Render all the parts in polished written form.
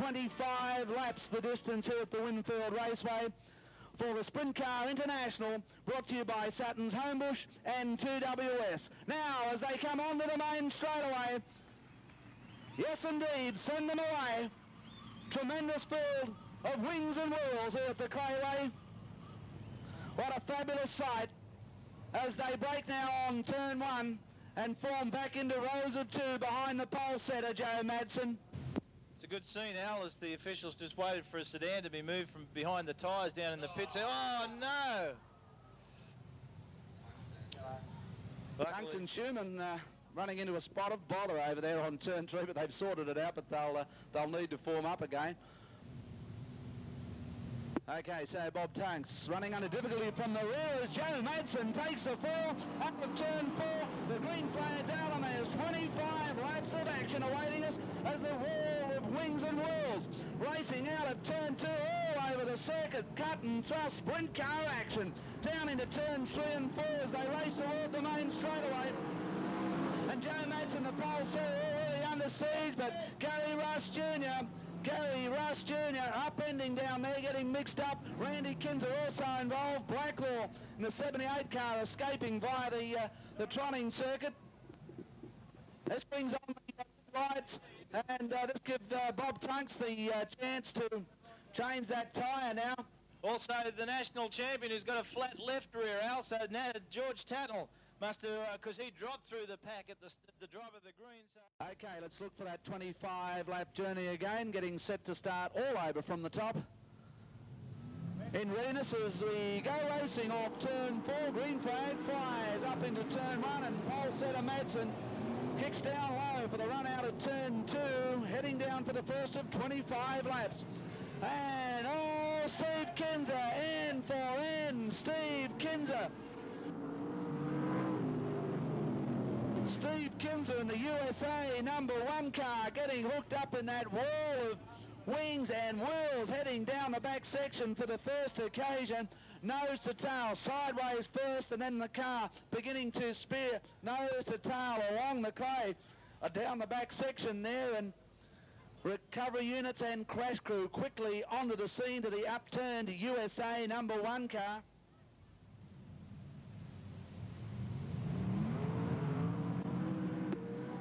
25 laps the distance here at the Winfield Raceway for the Sprint Car International, brought to you by Sutton's Homebush and 2WS. Now, as they come onto the main straightaway, yes indeed, send them away. Tremendous build of wings and wheels here at the Clayway. What a fabulous sight as they break now on turn one and form back into rows of two behind the pole setter, Joe Madsen. It's a good scene, Al, as the officials just waited for a sedan to be moved from behind the tyres down in the pits. Oh, no! Tunks and Schumann running into a spot of bother over there on turn three, but they've sorted it out, but they'll need to form up again. Okay, so Bob Tunks running under difficulty from the rear as Joe Madsen takes the fall up of turn four. The green flag's out and there's 25 laps of action awaiting us as the wall of wings and wheels racing out of turn two all over the circuit. Cut and thrust sprint car action down into turn three and four as they race toward the main straightaway. And Joe Madsen, the pole setter, already under siege, but Gary Russ Jr. upending down there, getting mixed up. Randy Kinzer also involved. Blacklaw in the 78 car escaping via the trotting circuit. This brings on the lights, and this gives Bob Tunks the chance to change that tyre now. Also, the national champion who's got a flat left rear, Al, so now George Tatnell must have, because he dropped through the pack at the drive of the green. So. Okay, let's look for that 25 lap journey again, getting set to start all over from the top. In readiness as we go racing off turn four, green flag flies up into turn one, and pole setter Madsen kicks down low for the run out of turn two, heading down for the first of 25 laps. And Steve Kinzer, N for N, Steve Kinzer. Steve Kinzer in the USA #1 car getting hooked up in that wall of wings and wheels, heading down the back section for the first occasion. Nose to tail, sideways first, and then the car beginning to spear nose to tail along the clay down the back section there, and recovery units and crash crew quickly onto the scene to the upturned USA #1 car.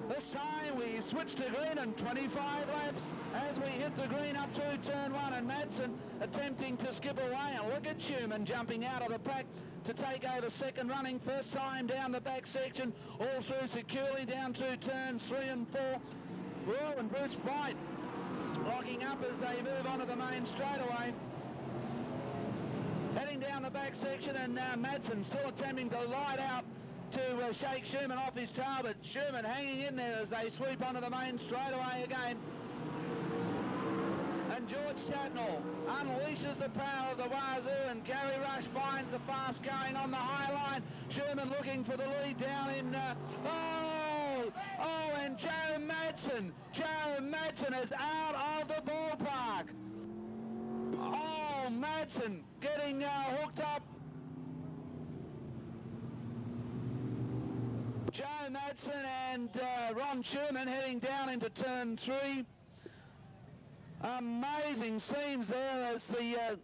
This time we switch to green and 25 laps as we hit the green up through turn one, and Madsen attempting to skip away, and look at Schumann jumping out of the pack to take over second running, first time down the back section, all through securely down through turns three and four. Will and Bruce White locking up as they move onto the main straightaway. Heading down the back section, and now Madsen still attempting to light out to shake Schumann off his tail, but Schumann hanging in there as they sweep onto the main straightaway again. And George Tatnell unleashes the power of the Wazoo, and Gary Rush finds the fast going on the high line. Schumann looking for the lead down in... and Joe Madsen is out of the ballpark. Oh, Madsen getting hooked up. Joe Madsen and Ron Schumann heading down into turn three. Amazing scenes there as the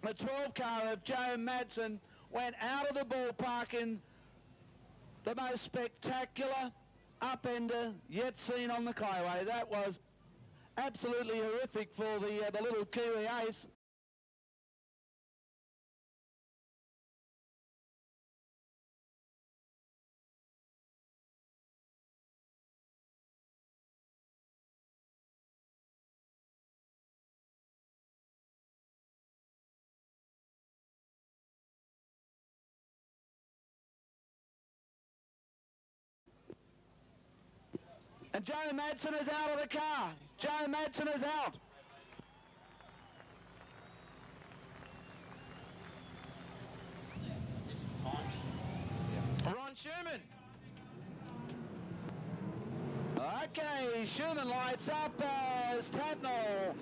12 car of Joe Madsen went out of the ballpark in the most spectacular upender yet seen on the Clayway. That was absolutely horrific for the little Kiwi ace. And Joe Madsen is out of the car. Joe Madsen is out. Ron Schumann. Okay, Schumann lights up as Tatnell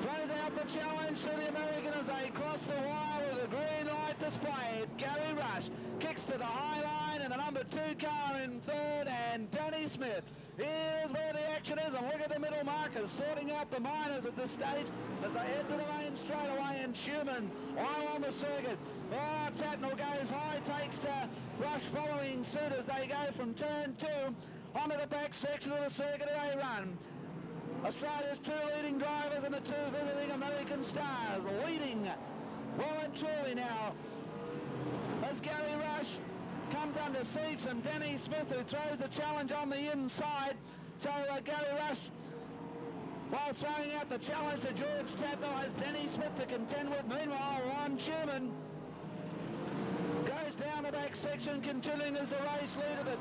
throws out the challenge to the American as they cross the wire with a green light displayed. Gary Rush kicks to the high line, and the #2 car in third, and Danny Smith. Here's where the action is, and look at the middle markers sorting out the minors at this stage as they head to the main straightaway, and Schumann while on the circuit. Oh, Tatnall goes high, takes Rush following suit as they go from turn 2 onto the back section of the circuit they run. Australia's 2 leading drivers and the 2 visiting American stars leading well and truly now as Gary Rush comes under siege from Danny Smith, who throws a challenge on the inside. So Gary Rush, while throwing out the challenge to George Tatnall, has Danny Smith to contend with. Meanwhile, Ron Schumann goes down the back section, continuing as the race leader, but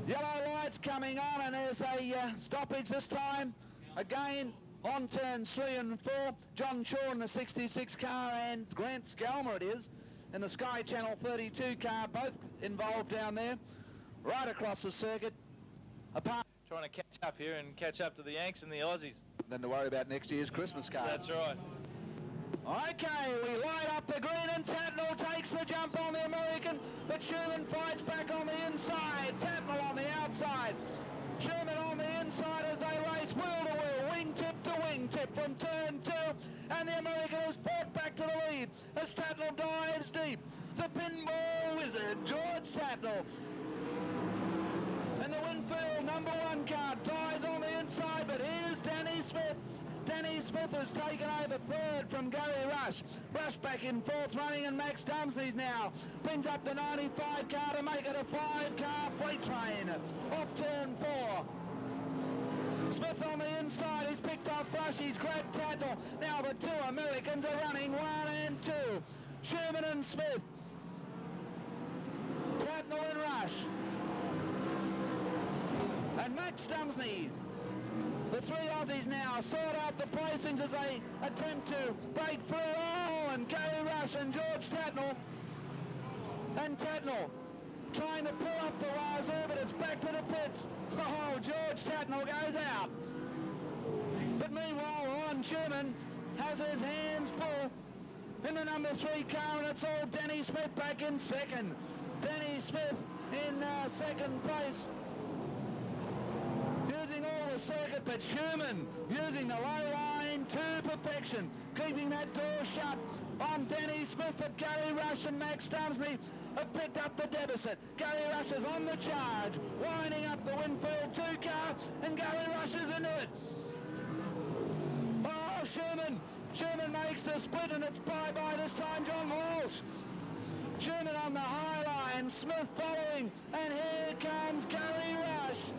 yellow lights coming on, and there's a stoppage this time. Again, on turns 3 and 4, John Shaw in the 66 car and Grant Scalmer it is in the Sky Channel 32 car, both involved down there, right across the circuit. Apart Trying to catch up here and catch up to the Yanks and the Aussies. Then to worry about next year's Christmas card. That's right. Okay, we light up the green and Tatnall takes the jump on the American, but Schumann fights back on the inside. Tatnall on the outside. Schumann on the inside as they race wheel to wheel, wingtip to wingtip from turn 2, and the American is brought back to the lead as Tatnall dives deep. The pinball wizard, George Tatnall. And the Winfield #1 car dies on the inside, but here's Danny Smith. Danny Smith has taken over 3rd from Gary Rush. Rush back in 4th running, and Max Dumsney's now brings up the 95 car to make it a 5-car freight train off turn 4. Smith on the inside, he's picked off Rush, he's grabbed Tatnall. Now the 2 Americans are running 1 and 2. Schumann and Smith. Tatnall and Rush. And Max Dumsney. The 3 Aussies now sort out the placings as they attempt to break through. Oh, and Gary Rush and George Tatnall. And Tatnall trying to pull up the wazoo, but it's back to the pits. Oh, George Tatnall goes out. But meanwhile, Ron Schumann has his hands full in the #3 car, and it's all Danny Smith back in 2nd. Danny Smith in 2nd place, using all the circuit, but Schumann using the low line to perfection, keeping that door shut on Danny Smith, but Gary Rush and Max Dumsney have picked up the deficit. Gary Rush is on the charge, winding up the Winfield 2 car, and Gary Rush is into it. Oh, Schumann makes the split, and it's bye-bye this time, John Walsh. Schumann on the high line, Smith following, and here comes Gary Rush.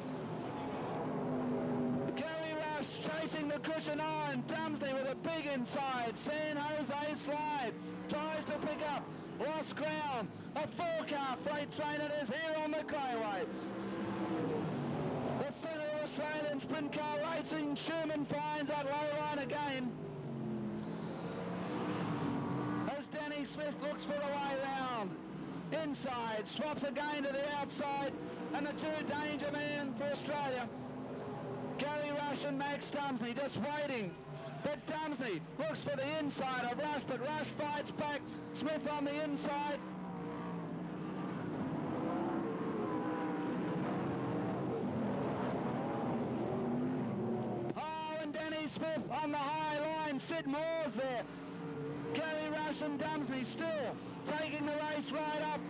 Chasing the cushion on, Dumsney with a big inside, San Jose slide, tries to pick up, lost ground, a 4-car freight train, it is here on the clayway. The centre of Australian sprint car racing, Schumann finds that low line again. As Danny Smith looks for the way round, inside, swaps again to the outside, and the 2 danger men for Australia. Gary Rush and Max Dumsney just waiting, but Dumsney looks for the inside of Rush, but Rush fights back. Smith on the inside. Oh, and Danny Smith on the high line. Sid Moore's there. Gary Rush and Dumsney still taking the race right up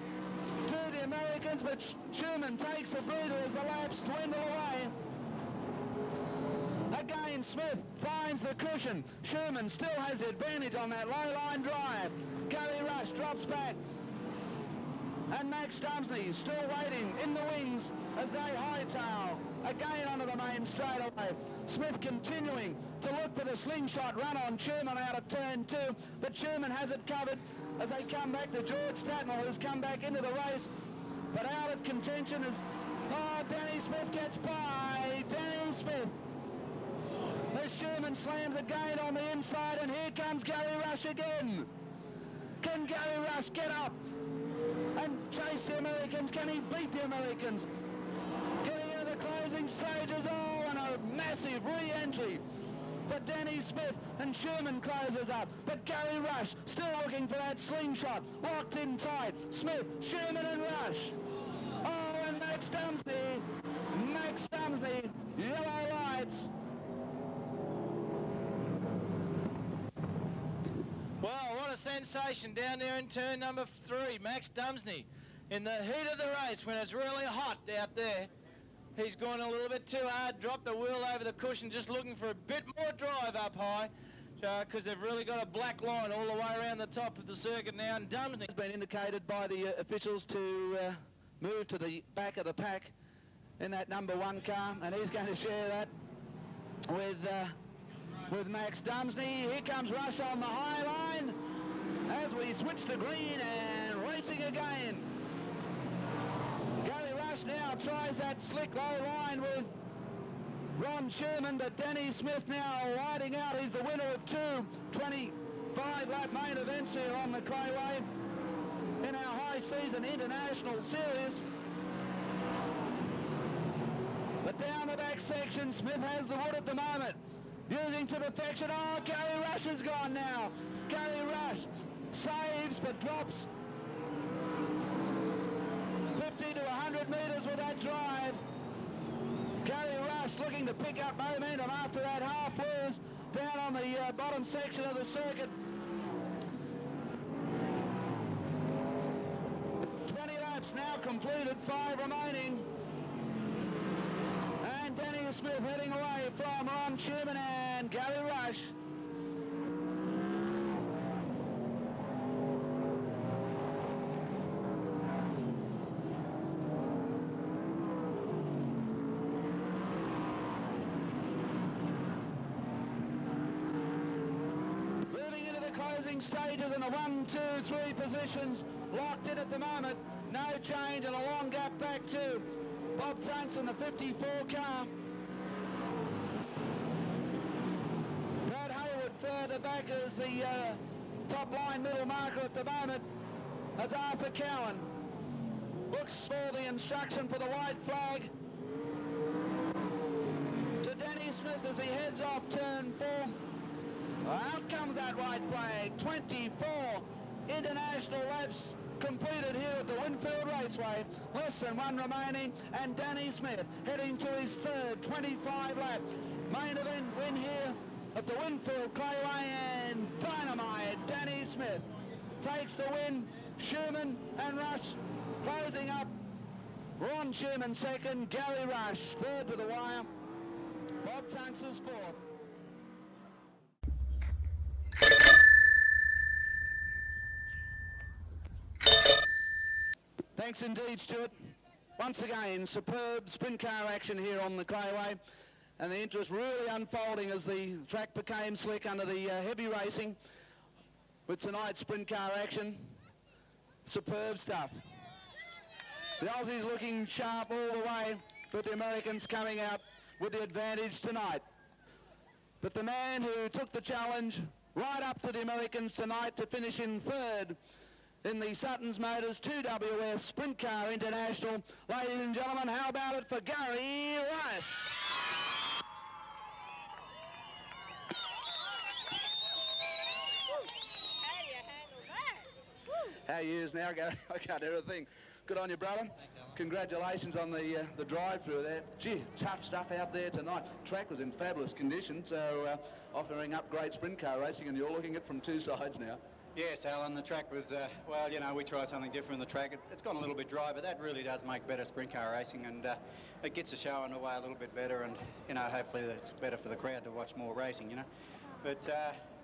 to the Americans, but Schumann takes a breather as the laps dwindle away. Again, Smith finds the cushion. Schumann still has the advantage on that low-line drive. Gary Rush drops back. And Max Dumsney still waiting in the wings as they hightail again onto the main straightaway. Smith continuing to look for the slingshot run on Schumann out of turn 2, but Schumann has it covered as they come back to George Tatnall, who's come back into the race, but out of contention is, oh, Danny Smith gets by. Danny Smith. As Schumann slams a gate on the inside, and here comes Gary Rush again. Can Gary Rush get up and chase the Americans? Can he beat the Americans? Getting into the closing stages, oh, and a massive re-entry for Danny Smith, and Schumann closes up. But Gary Rush still looking for that slingshot, locked in tight. Smith, Schumann and Rush. Oh, and Max Dumsney, yellow lights. Well, what a sensation down there in turn number 3. Max Dumsney, in the heat of the race when it's really hot out there. He's gone a little bit too hard, dropped the wheel over the cushion, just looking for a bit more drive up high, because they've really got a black line all the way around the top of the circuit now, and Dumsney Has been indicated by the officials to move to the back of the pack in that number 1 car, and he's going to share that with Max Dumsney. Here comes Rush on the high line as we switch to green and racing again. Gary Rush now tries that slick low line with Ron Sherman, but Danny Smith now riding out. He's the winner of 2 25-lap main events here on the Clayway in our high season international series. But down the back section, Smith has the wood at the moment, using to perfection. Oh, Gary Rush has gone now. Gary Rush saves but drops 50 to 100 metres with that drive. Gary Rush looking to pick up momentum after that half lose down on the bottom section of the circuit. 20 laps now completed, 5 remaining. And Danny Smith heading away from Ron Sherman and Gary Rush. Stages in the 1, 2, 3 positions locked in at the moment. No change and a long gap back to Bob Tunks in the 54 car. Brad Hayward further back as the top line middle marker at the moment as Arthur Cowan looks for the instruction for the white flag to Danny Smith as he heads off turn 4. Out comes that white flag. 24 international laps completed here at the Winfield Raceway. Less than 1 remaining, and Danny Smith heading to his 3rd 25-lap main event win here at the Winfield Clayway, and dynamite Danny Smith takes the win. Sherman and Rush closing up. Ron Sherman 2nd, Gary Rush 3rd to the wire. Bob Tunks is 4th. Thanks indeed, Stuart. Once again, superb sprint car action here on the Clayway, and the interest really unfolding as the track became slick under the heavy racing with tonight's sprint car action. Superb stuff. The Aussies looking sharp all the way, but the Americans coming out with the advantage tonight. But the man who took the challenge right up to the Americans tonight to finish in 3rd in the Sutton's Motors 2WS Sprint Car International. Ladies and gentlemen, how about it for Gary Rush? How do you handle that? How you is now, Gary? I can't hear a thing. Good on you, brother. Thanks, Alan. Congratulations on the drive-through there. Gee, tough stuff out there tonight. Track was in fabulous condition, so offering up great sprint car racing, and you're looking at it from 2 sides now. Yes, Alan, the track was, well, you know, we tried something different in the track. It's gone a little bit dry, but that really does make better sprint car racing, and it gets the show underway a little bit better, and, you know, hopefully it's better for the crowd to watch more racing, you know. But,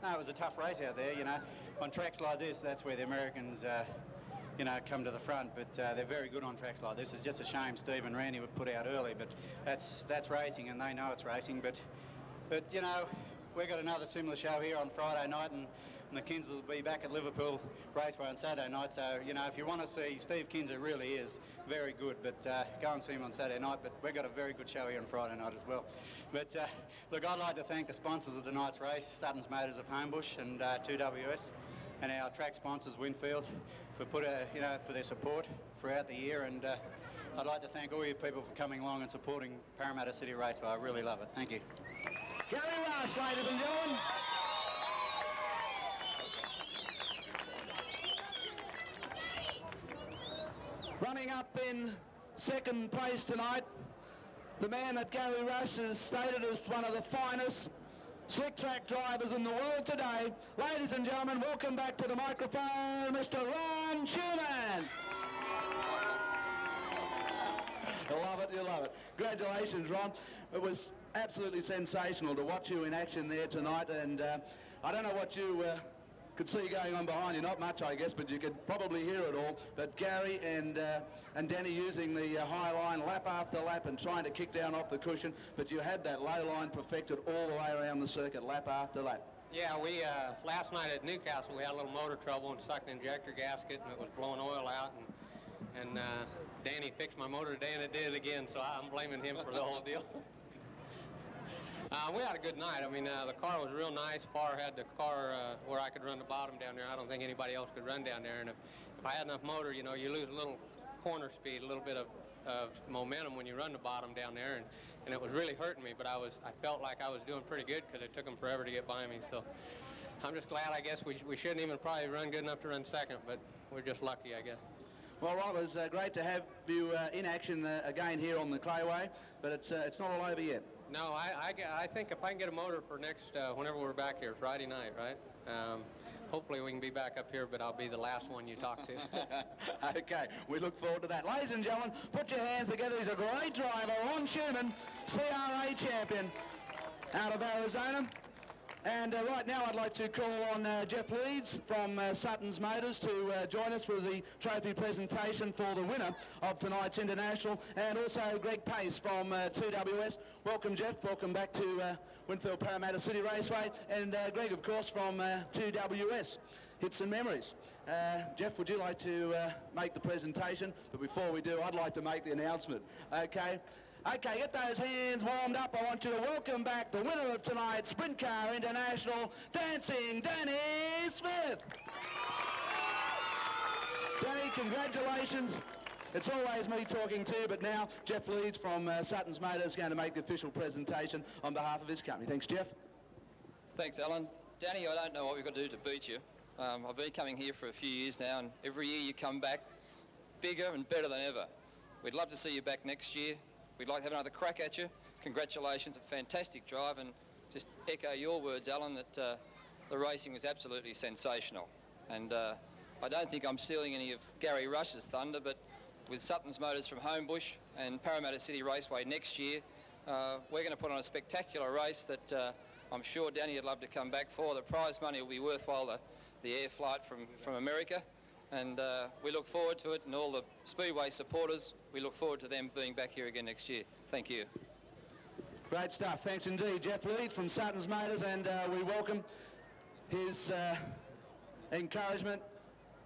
no, it was a tough race out there, you know. On tracks like this, that's where the Americans, you know, come to the front, but they're very good on tracks like this. It's just a shame Steve and Randy were put out early, but that's racing, and they know it's racing. But you know, we've got another similar show here on Friday night, and the Kinser will be back at Liverpool Raceway on Saturday night. So, you know, if you want to see Steve Kinser, really is very good, but go and see him on Saturday night. But we've got a very good show here on Friday night as well. But look, I'd like to thank the sponsors of tonight's race, Sutton's Motors of Homebush and 2WS, and our track sponsors, Winfield, for for their support throughout the year. And I'd like to thank all you people for coming along and supporting Parramatta City Raceway. I really love it. Thank you. Gary Rush, ladies and gentlemen. Running up in 2nd place tonight the man that Gary Rush has stated as one of the finest slick track drivers in the world today. Ladies and gentlemen, welcome back to the microphone, Mr. Ron Schumann. You love it, you love it. Congratulations, Ron. It was absolutely sensational to watch you in action there tonight, and I don't know what you could see going on behind you. Not much, I guess, but you could probably hear it all. But Gary and Danny using the high line lap after lap and trying to kick down off the cushion, but you had that low line perfected all the way around the circuit, lap after lap. Yeah, we last night at Newcastle we had a little motor trouble and stuck an injector gasket and it was blowing oil out, and Danny fixed my motor today and it did it again, so I'm blaming him for the whole deal. We had a good night. I mean, the car was real nice. Farr had the car where I could run the bottom down there. I don't think anybody else could run down there. And if I had enough motor, you know, you lose a little corner speed, a little bit of momentum when you run the bottom down there. And it was really hurting me, but I felt like I was doing pretty good because it took them forever to get by me. So I'm just glad, I guess. We shouldn't even probably run good enough to run second, but we're just lucky, I guess. Well, Ron, it was great to have you in action again here on the Clayway, but it's not all over yet. No, I think if I can get a motor for next, whenever we're back here, Friday night, right? Hopefully we can be back up here, but I'll be the last one you talk to. Okay, we look forward to that. Ladies and gentlemen, put your hands together. He's a great driver, Ron Schumann, CRA champion out of Arizona. And right now I'd like to call on Jeff Leeds from Sutton's Motors to join us for the trophy presentation for the winner of tonight's International, and also Greg Pace from 2WS. Welcome, Jeff. Welcome back to Winfield Parramatta City Raceway. And Greg, of course, from 2WS. Hits and memories. Jeff, would you like to make the presentation? But before we do, I'd like to make the announcement. Okay. Okay, get those hands warmed up. I want you to welcome back the winner of tonight's Sprint Car International, Dancing Danny Smith. Danny, congratulations. It's always me talking to you, but now Jeff Leeds from Sutton's Motors is going to make the official presentation on behalf of his company. Thanks, Jeff. Thanks, Alan. Danny, I don't know what we've got to do to beat you. I've been coming here for a few years now, and every year you come back bigger and better than ever. We'd love to see you back next year. We'd like to have another crack at you. Congratulations, a fantastic drive, and just echo your words, Alan, that the racing was absolutely sensational. And I don't think I'm stealing any of Gary Rush's thunder, but with Sutton's Motors from Homebush and Parramatta City Raceway next year, we're going to put on a spectacular race that I'm sure Danny would love to come back for. The prize money will be worthwhile the air flight from America. And we look forward to it, and all the Speedway supporters, we look forward to them being back here again next year. Thank you. Great stuff. Thanks indeed. Jeff Leeds from Sutton's Motors, and we welcome his encouragement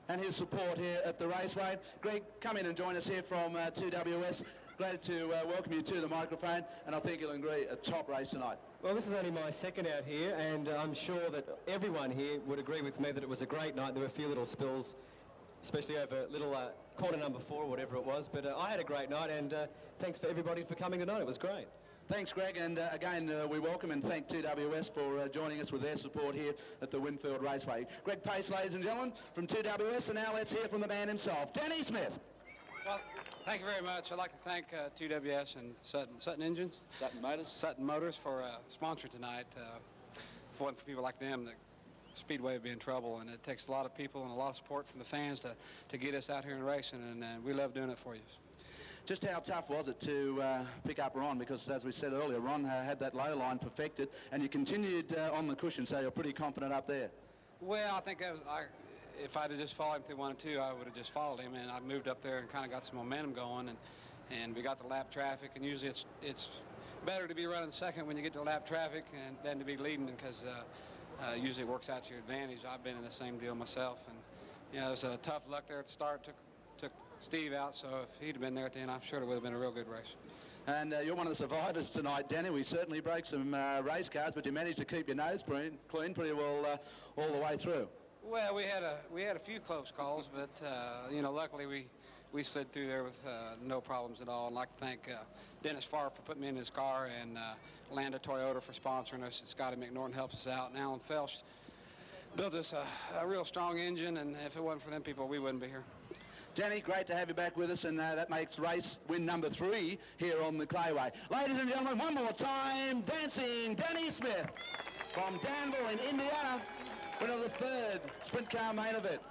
and his support here at the raceway. Greg, come in and join us here from 2WS. Glad to welcome you to the microphone, and I think you'll agree, a top race tonight. Well, this is only my second out here, and I'm sure that everyone here would agree with me that it was a great night. There were a few little spills, especially over little corner number 4 or whatever it was, but I had a great night, and thanks for everybody for coming tonight. It was great. Thanks, Greg, and again we welcome and thank 2WS for joining us with their support here at the Winfield Raceway. Greg Pace, ladies and gentlemen, from 2WS, and now let's hear from the man himself, Danny Smith. Well, thank you very much. I'd like to thank 2WS and Sutton Engines, Sutton Motors for sponsoring tonight. For people like them, the Speedway would be in trouble, and it takes a lot of people and a lot of support from the fans to get us out here and racing, and we love doing it for you. Just how tough was it to pick up Ron? Because as we said earlier, Ron had that low line perfected, and you continued on the cushion, so you're pretty confident up there. Well, I think if I'd have just followed him through 1 and 2, I would have just followed him, and I moved up there and kind of got some momentum going, and we got the lap traffic, and usually it's better to be running second when you get to lap traffic than to be leading, because usually it works out to your advantage. I've been in the same deal myself, and you know, it was a tough luck there at the start. Took Steve out, so if he'd have been there at the end, I'm sure it would have been a real good race. And you're one of the survivors tonight, Danny. We certainly broke some race cars, but you managed to keep your nose clean pretty well all the way through. Well, we had a few close calls, but you know, luckily we slid through there with no problems at all. And I'd like to thank Dennis Farr for putting me in his car, and Landa Toyota for sponsoring us, and Scotty McNorton helps us out, and Alan Felsh built us a real strong engine, and if it wasn't for them people, we wouldn't be here. Danny, great to have you back with us, and that makes race win number 3 here on the Clayway. Ladies and gentlemen, one more time, dancing Danny Smith from Danville in Indiana, winner of the 3rd Sprint Car main event.